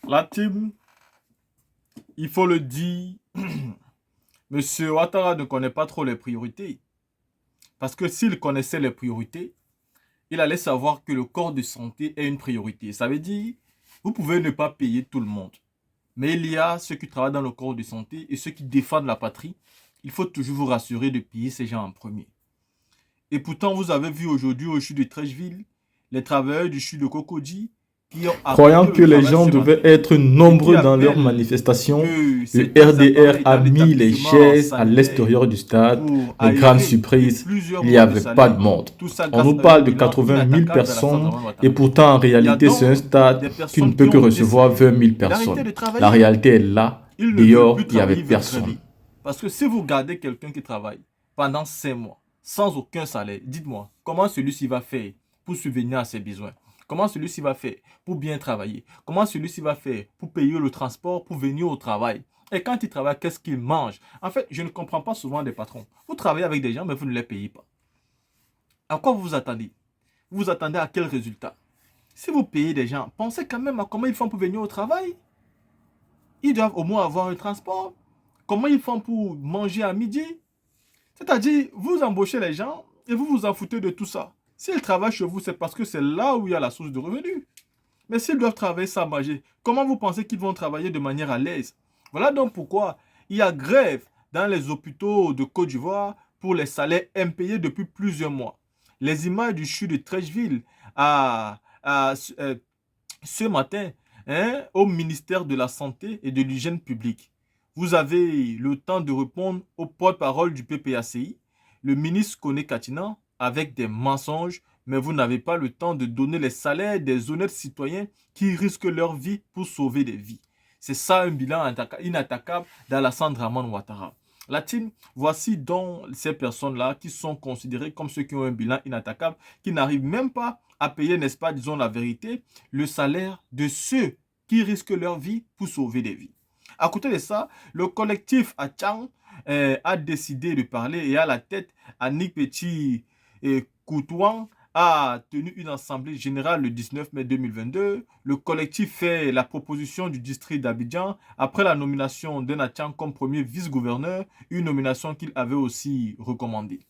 La team, il faut le dire, Monsieur Ouattara ne connaît pas trop les priorités. Parce que s'il connaissait les priorités, il allait savoir que le corps de santé est une priorité. Ça veut dire, vous pouvez ne pas payer tout le monde. Mais il y a ceux qui travaillent dans le corps de santé et ceux qui défendent la patrie. Il faut toujours vous rassurer de payer ces gens en premier. Et pourtant, vous avez vu aujourd'hui au CHU de Trècheville, les travailleurs du CHU de Cocody qui ont Croyant arrêté que le les travail gens ce devaient matin être et qui nombreux dans leurs appellent manifestations, que le certains RDR appareils a dans mis les l'établissement chaises à sanitaire l'extérieur du stade. pour Mais grande aérer et surprise, plusieurs il n'y mois de avait pas de salaire. monde. Tout ça On grâce nous à un parle de bilan 80 000 inattaquable d'Alassane personnes Dramane et Ouattara. pourtant en Il y a réalité c'est un donc des stade qui ne personnes peut qui que ont recevoir décidé 20 000 d'arrêter personnes. de La travailler. réalité est là. Ils ne veulent Dehors, plus il n'y avait travailler, ils veulent personne. crever. Parce que si vous gardez quelqu'un qui travaille pendant 5 mois, sans aucun salaire, dites-moi, comment celui-ci va faire pour subvenir à ses besoins? Comment celui-ci va faire pour bien travailler? Comment celui-ci va faire pour payer le transport, pour venir au travail? Et quand il travaille, qu'est-ce qu'il mange? En fait, je ne comprends pas souvent des patrons. Vous travaillez avec des gens, mais vous ne les payez pas. À quoi vous vous attendez? Vous vous attendez à quel résultat? Si vous payez des gens, pensez quand même à comment ils font pour venir au travail. Ils doivent au moins avoir un transport. Comment ils font pour manger à midi? C'est-à-dire, vous embauchez les gens et vous vous en foutez de tout ça. S'ils travaillent chez vous, c'est parce que c'est là où il y a la source de revenus. Mais s'ils doivent travailler sans manger, comment vous pensez qu'ils vont travailler de manière à l'aise? Voilà donc pourquoi il y a grève dans les hôpitaux de Côte d'Ivoire pour les salaires impayés depuis plusieurs mois. Les images du CHU de Trècheville ce matin au ministère de la Santé et de l'Hygiène publique. Vous avez le temps de répondre au porte-parole du PPACI, le ministre Koné Katina, avec des mensonges, mais vous n'avez pas le temps de donner les salaires des honnêtes citoyens qui risquent leur vie pour sauver des vies. C'est ça un bilan inattaquable d'Alassane Dramane Ouattara. La team, voici donc ces personnes-là qui sont considérées comme ceux qui ont un bilan inattaquable, qui n'arrivent même pas à payer, n'est-ce pas, disons la vérité, le salaire de ceux qui risquent leur vie pour sauver des vies. À côté de ça, le collectif Achang a décidé de parler et à la tête, Annick Petit Koutouan a tenu une assemblée générale le 19 mai 2022. Le collectif fait la proposition du district d'Abidjan après la nomination d'un Achang comme premier vice-gouverneur, une nomination qu'il avait aussi recommandée.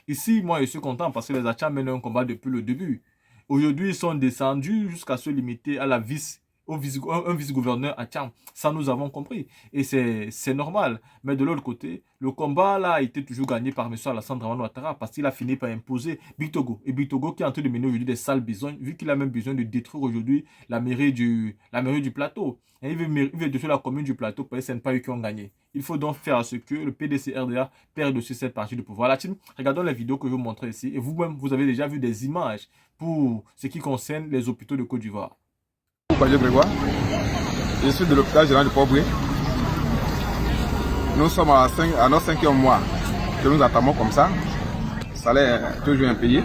Ici, moi, je suis content parce que les Achang mènent un combat depuis le début. Aujourd'hui, ils sont descendus jusqu'à se limiter à la un vice-gouverneur à Tcham. Ça, nous avons compris. Et c'est normal. Mais de l'autre côté, le combat là a été toujours gagné par M. Alassane Dramane Ouattara parce qu'il a fini par imposer Big Togo. Et Big Togo qui est en train de mener aujourd'hui des sales besognes, vu qu'il a même besoin de détruire aujourd'hui la mairie du plateau. Et il veut détruire la commune du plateau parce que ce n'est pas eux qui ont gagné. Il faut donc faire à ce que le PDC-RDA perde aussi cette partie de pouvoir. La team, regardons les vidéos que je vous montre ici. Et vous-même, vous avez déjà vu des images pour ce qui concerne les hôpitaux de Côte d'Ivoire. Je suis de l'hôpital général de Port-Boué. Nous sommes à notre 5e mois que nous attendons comme ça. Le salaire est toujours impayé.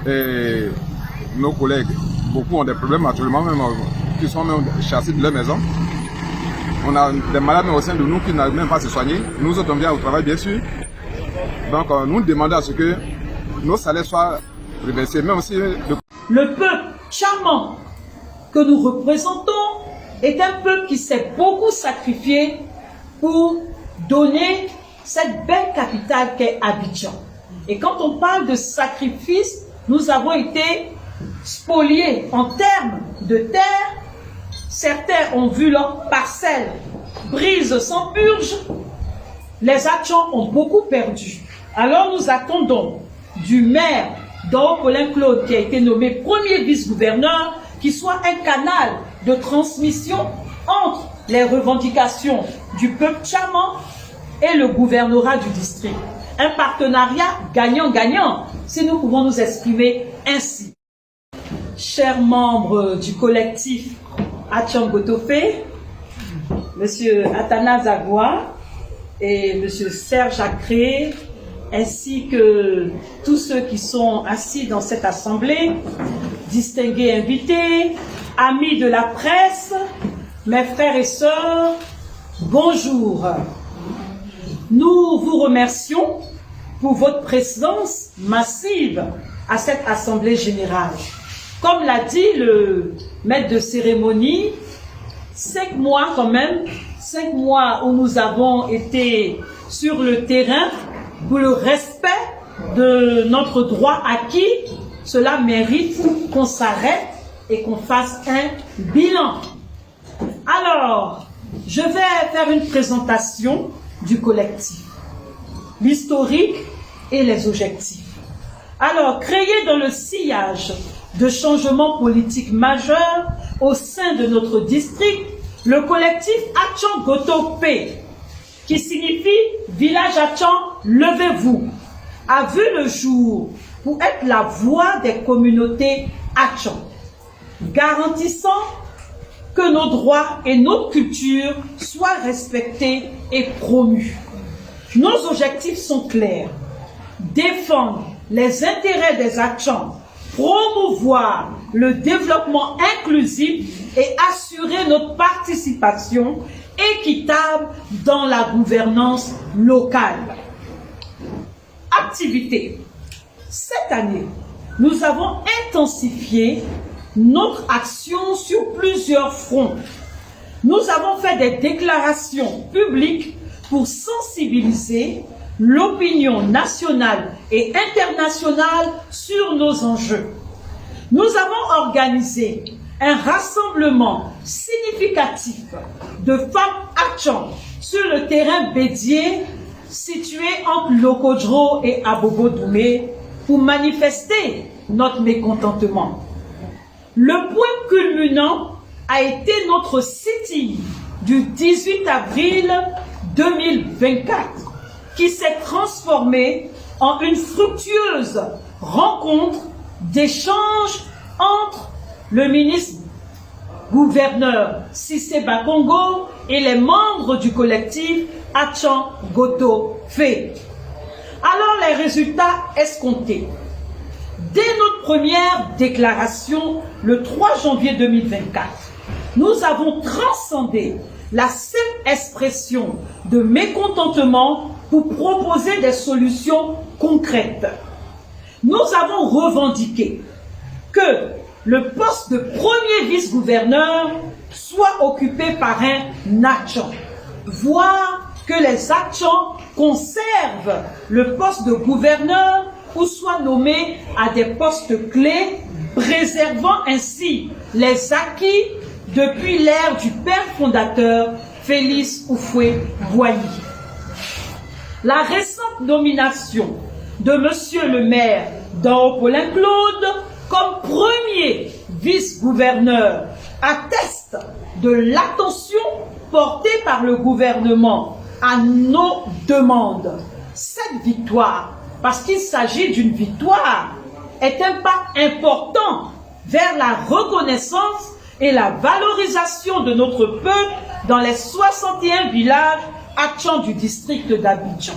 Et nos collègues, beaucoup ont des problèmes actuellement, même qui sont même chassés de leur maison. On a des malades au sein de nous qui n'arrivent même pas à se soigner. Nous autres, on vient au travail, bien sûr. Donc, nous demandons à ce que nos salaires soient reversés, même si le peuple charmant que nous représentons est un peuple qui s'est beaucoup sacrifié pour donner cette belle capitale qu'est Abidjan. Et quand on parle de sacrifice, nous avons été spoliés en termes de terre. Certains ont vu leurs parcelles brises sans purge. Les Achans ont beaucoup perdu. Alors nous attendons du maire Doro Paulin Claude, qui a été nommé premier vice-gouverneur, qui soit un canal de transmission entre les revendications du peuple tchaman et le gouvernorat du district. Un partenariat gagnant-gagnant, si nous pouvons nous exprimer ainsi. Chers membres du collectif Achang Gotofé, Monsieur Athanas Agua et Monsieur Serge Acré, ainsi que tous ceux qui sont assis dans cette assemblée, distingués invités, amis de la presse, mes frères et sœurs, bonjour. Nous vous remercions pour votre présence massive à cette assemblée générale. Comme l'a dit le maître de cérémonie, 5 mois quand même, 5 mois où nous avons été sur le terrain pour le respect de notre droit acquis. Cela mérite qu'on s'arrête et qu'on fasse un bilan. Alors, je vais faire une présentation du collectif, l'historique et les objectifs. Alors, créé dans le sillage de changements politiques majeurs au sein de notre district, le collectif Atchan Goto P, qui signifie Village Atchan, levez-vous, a vu le jour pour être la voix des communautés Atchan, garantissant que nos droits et notre culture soient respectés et promus. Nos objectifs sont clairs: défendre les intérêts des Atchans, promouvoir le développement inclusif et assurer notre participation équitable dans la gouvernance locale. Activité. Cette année, nous avons intensifié notre action sur plusieurs fronts. Nous avons fait des déclarations publiques pour sensibiliser l'opinion nationale et internationale sur nos enjeux. Nous avons organisé un rassemblement significatif de femmes Atchan sur le terrain Bédié situé entre Lokodro et Abobo-Doumé pour manifester notre mécontentement. Le point culminant a été notre sit-in du 18 avril 2024 qui s'est transformé en une fructueuse rencontre d'échanges entre le ministre gouverneur Cissé Bakongo et les membres du collectif Atchan Goto Fe. Alors les résultats escomptés. Dès notre première déclaration, le 3 janvier 2024, nous avons transcendé la simple expression de mécontentement pour proposer des solutions concrètes. Nous avons revendiqué que le poste de premier vice-gouverneur soit occupé par un Atchan, voire que les Atchans conservent le poste de gouverneur ou soient nommés à des postes clés, préservant ainsi les acquis depuis l'ère du père fondateur Félix Houphouët-Boigny. La récente nomination de Monsieur le maire Dao Paulin Claude comme premier vice-gouverneur atteste de l'attention portée par le gouvernement à nos demandes. Cette victoire, parce qu'il s'agit d'une victoire, est un pas important vers la reconnaissance et la valorisation de notre peuple dans les 61 villages Atchan du district d'Abidjan.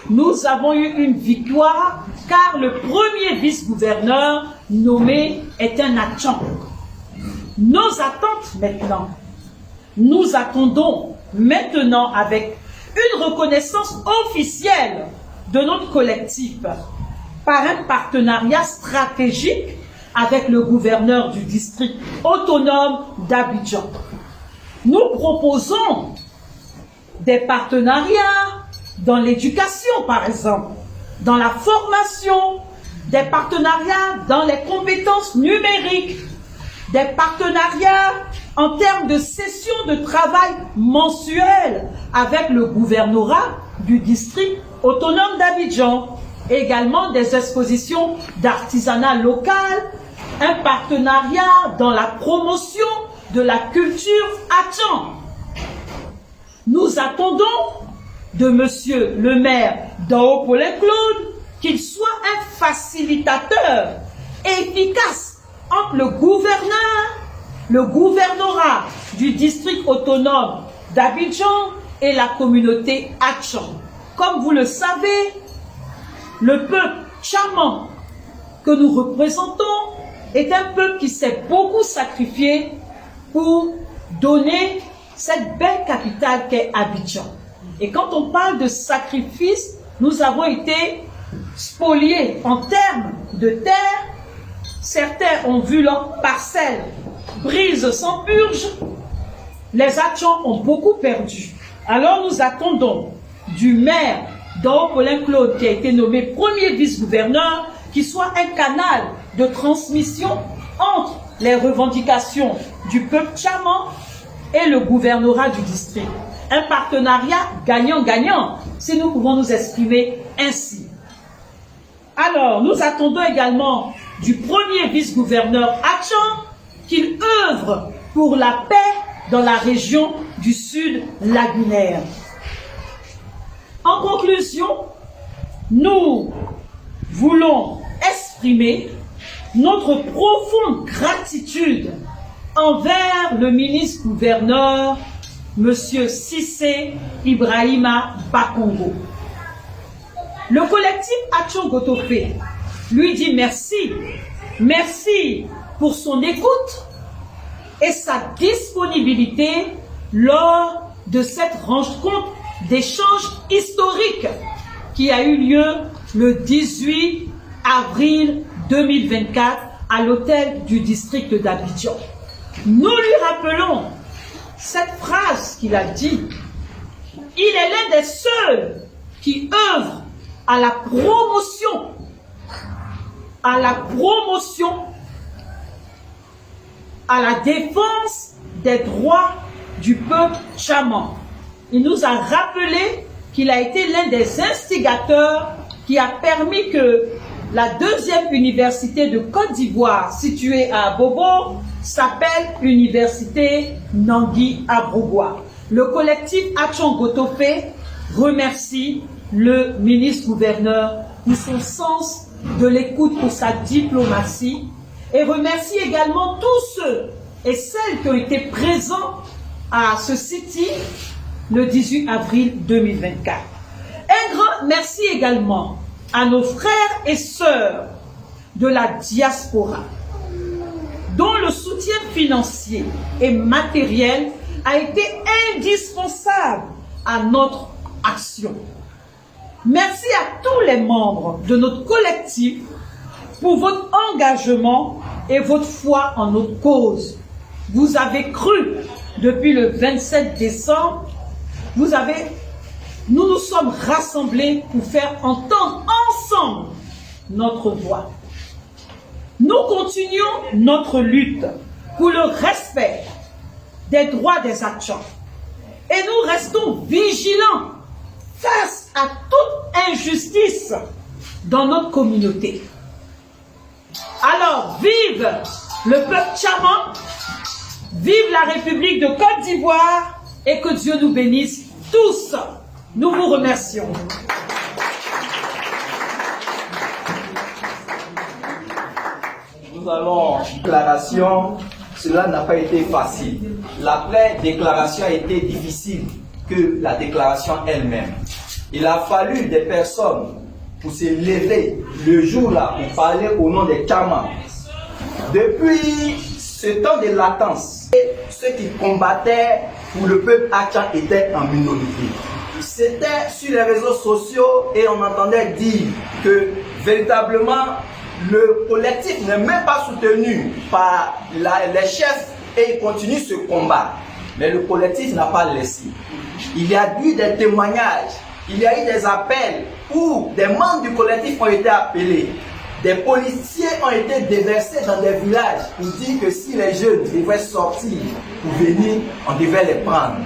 Nous avons eu une victoire car le premier vice-gouverneur nommé est un Atchan. Nos attentes maintenant, nous attendons maintenant avec une reconnaissance officielle de notre collectif par un partenariat stratégique avec le gouverneur du district autonome d'Abidjan. Nous proposons des partenariats dans l'éducation, par exemple, dans la formation, des partenariats dans les compétences numériques, des partenariats en termes de sessions de travail mensuelles avec le gouvernorat du district autonome d'Abidjan, également des expositions d'artisanat local, un partenariat dans la promotion de la culture Atchan. Nous attendons de Monsieur le maire Dao Paulin Claude qu'il soit un facilitateur efficace entre le gouvernorat du district autonome d'Abidjan et la communauté Atchan. Comme vous le savez, le peuple charmant que nous représentons est un peuple qui s'est beaucoup sacrifié pour donner cette belle capitale qu'est Abidjan. Et quand on parle de sacrifice, nous avons été spoliés en termes de terre. Certains ont vu leurs parcelles prises sans purge. les Atchans ont beaucoup perdu. Alors nous attendons du maire d'Ao Paulin Claude, qui a été nommé premier vice-gouverneur, qui soit un canal de transmission entre les revendications du peuple tchaman et le gouvernorat du district. Un partenariat gagnant-gagnant, si nous pouvons nous exprimer ainsi. Alors, nous attendons également du premier vice-gouverneur Atchan qu'il œuvre pour la paix dans la région du sud lagunaire. En conclusion, nous voulons exprimer notre profonde gratitude envers le ministre-gouverneur M. Cissé Ibrahima Bakongo. Le collectif Atchon Gotofé lui dit merci. Merci pour son écoute et sa disponibilité lors de cette rencontre d'échange historique qui a eu lieu le 18 avril 2024 à l'hôtel du district d'Abidjan. Nous lui rappelons cette phrase qu'il a dit. Il est l'un des seuls qui œuvre à la promotion, à la défense des droits du peuple tchaman. Il nous a rappelé qu'il a été l'un des instigateurs qui a permis que la deuxième université de Côte d'Ivoire, située à Bobo, s'appelle Université Nangui Abrougua. Le collectif Atchon Gotofé remercie le ministre-gouverneur pour son sens de l'écoute, pour sa diplomatie, et remercie également tous ceux et celles qui ont été présents à ce sitting le 18 avril 2024. Un grand merci également à nos frères et sœurs de la diaspora, dont le soutien financier et matériel a été indispensable à notre action. Merci à tous les membres de notre collectif pour votre engagement et votre foi en notre cause. Vous avez cru depuis le 27 décembre, nous nous sommes rassemblés pour faire entendre ensemble notre voix. Nous continuons notre lutte pour le respect des droits des Atchans et nous restons vigilants face à toute injustice dans notre communauté. Alors, vive le peuple tchaman, vive la République de Côte d'Ivoire et que Dieu nous bénisse tous. Nous vous remercions. Nous allons déclaration, cela n'a pas été facile. La pré-déclaration a été difficile que la déclaration elle-même. Il a fallu des personnes pour se lever le jour-là pour parler au nom des Tchaman. Depuis ce temps de latence, ceux qui combattaient pour le peuple Atchan étaient en minorité. C'était sur les réseaux sociaux et on entendait dire que véritablement le collectif n'est même pas soutenu par les chefs et il continue ce combat. Mais le collectif n'a pas laissé. Il y a eu des témoignages, il y a eu des appels où des membres du collectif ont été appelés. Des policiers ont été déversés dans des villages pour dire que si les jeunes devaient sortir pour venir, on devait les prendre.